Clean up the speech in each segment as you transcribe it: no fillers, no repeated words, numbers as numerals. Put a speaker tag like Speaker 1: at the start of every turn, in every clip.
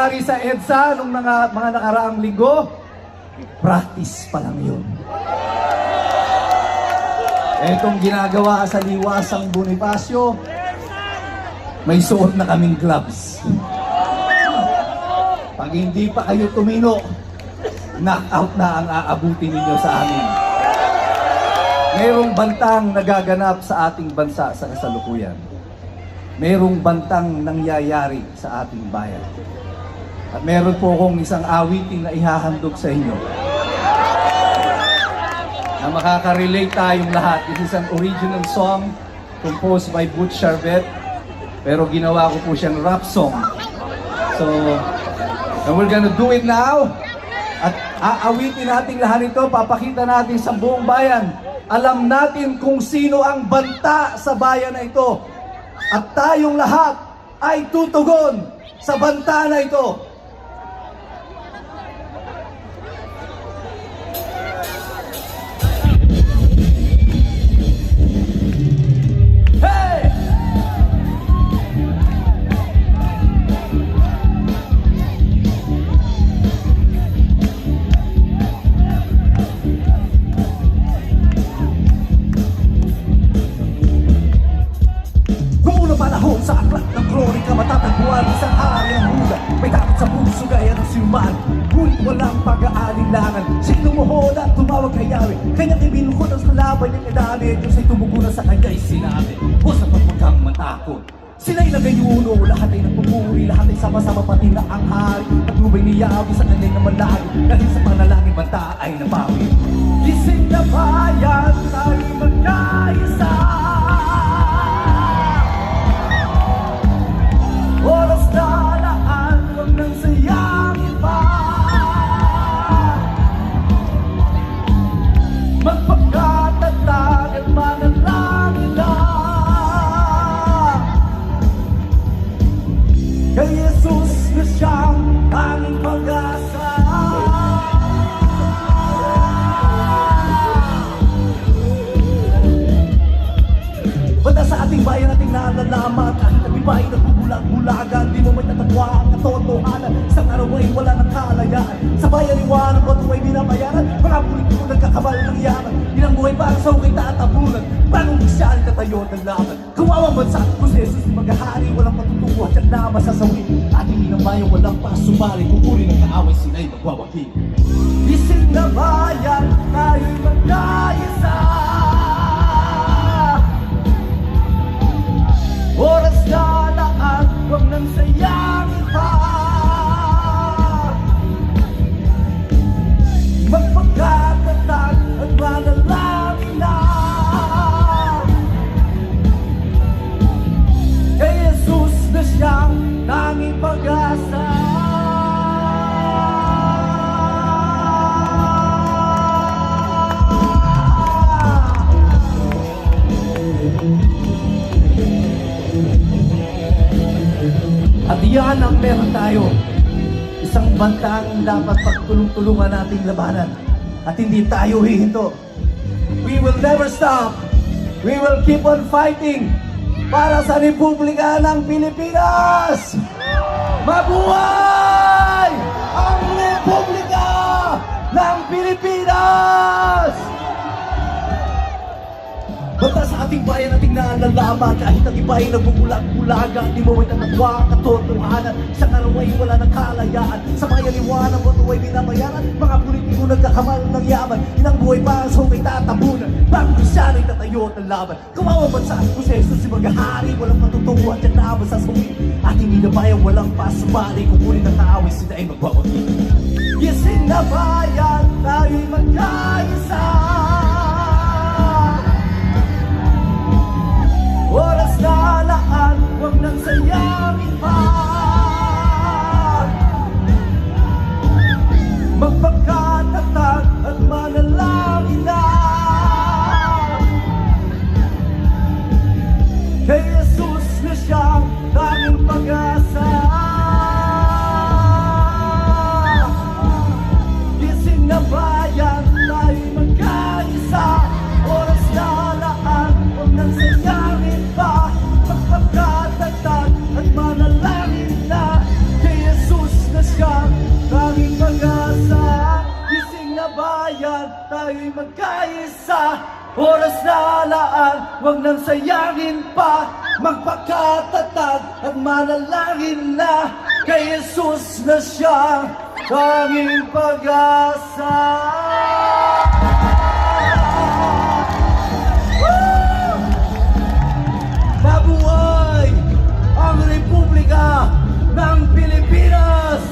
Speaker 1: nangyari sa EDSA nung mga nakaraang linggo, practice pa lang yun. Etong ginagawa sa Liwasang Bonifacio, may suot na kaming gloves. Pag hindi pa kayo tumino, knockout na ang aabutin ninyo sa amin. Mayroong bantang nagaganap sa ating bansa sa kasalukuyan. Mayroong bantang nangyayari sa ating bayan. At meron po akong isang awiting na ihahandog sa inyo na makaka-relate tayong lahat. This is an original song composed by Butch Charvet, pero ginawa ko po siyang rap song. So, and we're gonna do it now. At aawitin natin lahat ito, papakita natin sa buong bayan. Alam natin kung sino ang banta sa bayan na ito. At tayong lahat ay tutugon sa banta na ito. Sa aklat ng kronika matatagpuan isang hari ang hula. May takot sa puso gaya ng sinuman, ngunit walang pag-aalinlangan. Siya'y lumuhod at tumawag kay Yahweh, kanyang ibinukod ang salabay ng edami. Diyos ay tumugunan sa kanya'y sinabi, o sa pagpagkang matakot. Sila'y nagayuno, lahat ay nagpupuri, lahat ay sama-sama pati na ang hari. Patnubay ni Yahweh sa kanya'y namalagi, dahil sa panalangin banta ay napawi. Gising na bayan, tayo'y magkaisa. Oras na laan, huwag nang sayangin pa. Magpagkatatag at manalangin lang kay Jesus na siyang tanging pag-asa. Banda sa ating bayan, ating nalalaman, kahit ang iba ay nagbubulag-bulagan, di mo may natatwa ang katotohanan. Isang araw ay wala ng kalayaan. Sa bayan iwanan, bato ay binabayaran. Mga politiko nagkakabal ng yaman, ilang buhay para sa ukay tatabunan. Bagong bisyari tatayo ng laban. Kawawang bansa kung si Jesus maghahari, walang matutuwa at na masasawi. Ating inabayan, walang pasumali, kukurin ang kaaway, sina'y magwawagi. Ising na bayan, tayo'y magkaisa. Oras na laan, huwag nang sayangin pa. Magpagkatatag at manalangin na kay Jesus na siyang tanging pag-asa. At yan ang meron tayo. Isang bantang dapat pagtulong-tulungan nating labanan. At hindi tayo hihinto. We will never stop. We will keep on fighting para sa Republika ng Pilipinas. Mabuhay ang Republika ng Pilipinas! Basta sa ating bayan ating nalalaman, kahit ang iba ay nagbubulag-bulagan, di mo may tatagwa ang katotohanan. Isang araw ay wala ng kalayaan. Sa bayan iwanan, bato ay binabayaran. Mga politiko nagkakamal ng yaman, ilang buhay para sa ukay tatabunan. Bagong Kristiyan ay tatayo ng laban. Kawawang bansa kung si Jesus si maghahari, walang matutuwa at yan na masasawi. Ating inabayan, walang pasumali, kukunin ang kaaway, sila ay magwawagi. Gising na bayan, tayo'y magkaisa. Oras na laan, huwag nang sayangin pa. Magpagkatatag at manalangin na kay Jesus na siyang tanging pag-asa. Gising na bayan, tayo'y magkaisa. tayo'y magkaisa. Oras na alaan, huwag nang sayangin pa. Magpakatatag at manalangin na kay Jesus na siyang tanging pag-asa. Mabuhay ang Republika ng Pilipinas!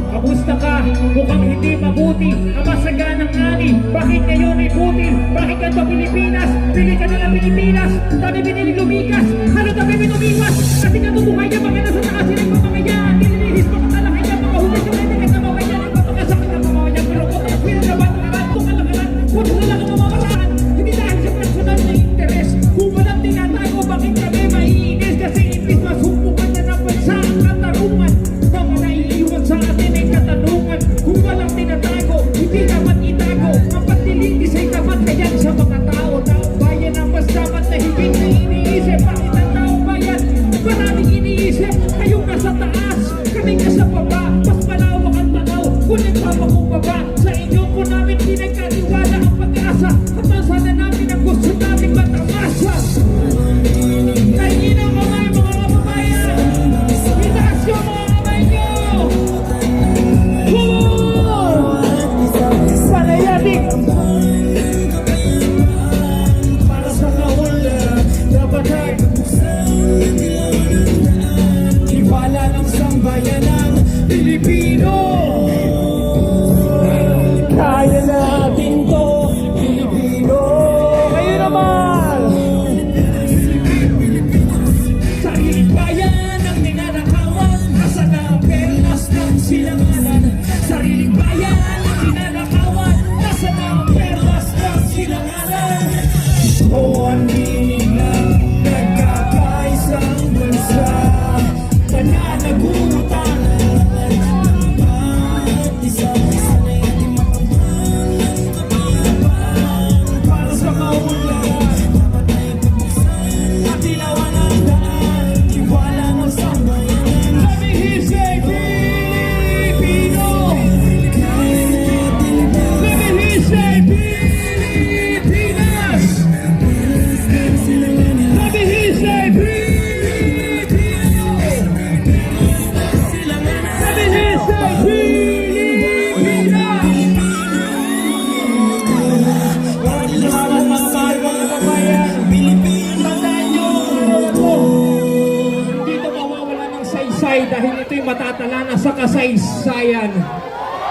Speaker 2: Kamusta ka? Mukhang hindi mabuti. Ang masaganang ani, bakit ngayon ay buti? Bakit ganito Pilipinas? Pili ka na ng Pilipinas. Dami binili lumikas. Ano dami binumikas? Kasi natutuhay niya mga nasa taas sila yung mamangayaan. Nililihis pa katalakay niya mga hugas yung hindi ka mamayan. Ang papakasakit ang mamayan. Pero kung ang pila na ba naman, kung kalakalan, kung na lang ang mamamaraan. Hindi dahil sa personal na interes. Kung walang tinatago, bakit kami maiinis? Kasi imbis masumpukan na ng bansa ang katarungan. Mga naiiwan sa atin ay katanungan. Kung walang tinatago, hindi dapat itago. Ang pagdilitis ay dapat kayan sa mga tao. Taong bayan ang mas dapat na higit na iniisip. Bakit ang taong bayan? Maraming iniisip. Kayong nasa taas, kami nasa baba. Mas malawak ang tanaw, kung nagpapakumbaba. Sa inyo po namin pinagkatiwala ang pag-asa. At sana namin ang gusto namin matamasa. Kainin ang kamay mga kababayan. Itaas yung mga kamay nyo. Panayadik para sa kawalan, dapat ay tiwala ng sambayanang Pilipino. Kaya natin to, Pilipino. Kayo naman. Sariling bayan ang ninanakawan. Nasa na ang perlas ng silanganan. Sariling bayan ang ninanakawan. Nasa na ang perlas ng silanganan. O ang meaning ng nagkakaisang bansa. Pananagutan para sa kaunlaran. At ilawan ang daan, tiwala ng sambayanan. Let me hear say Pilipino. Let me hear say Pilipinas. Let me hear say Pilipino. Let me hear say Pilipinas. Salamat mga mahal mga kababayan. Tandaan nyo, dito mawawala ng saysay dahil ito'y matatala na sa kasaysayan.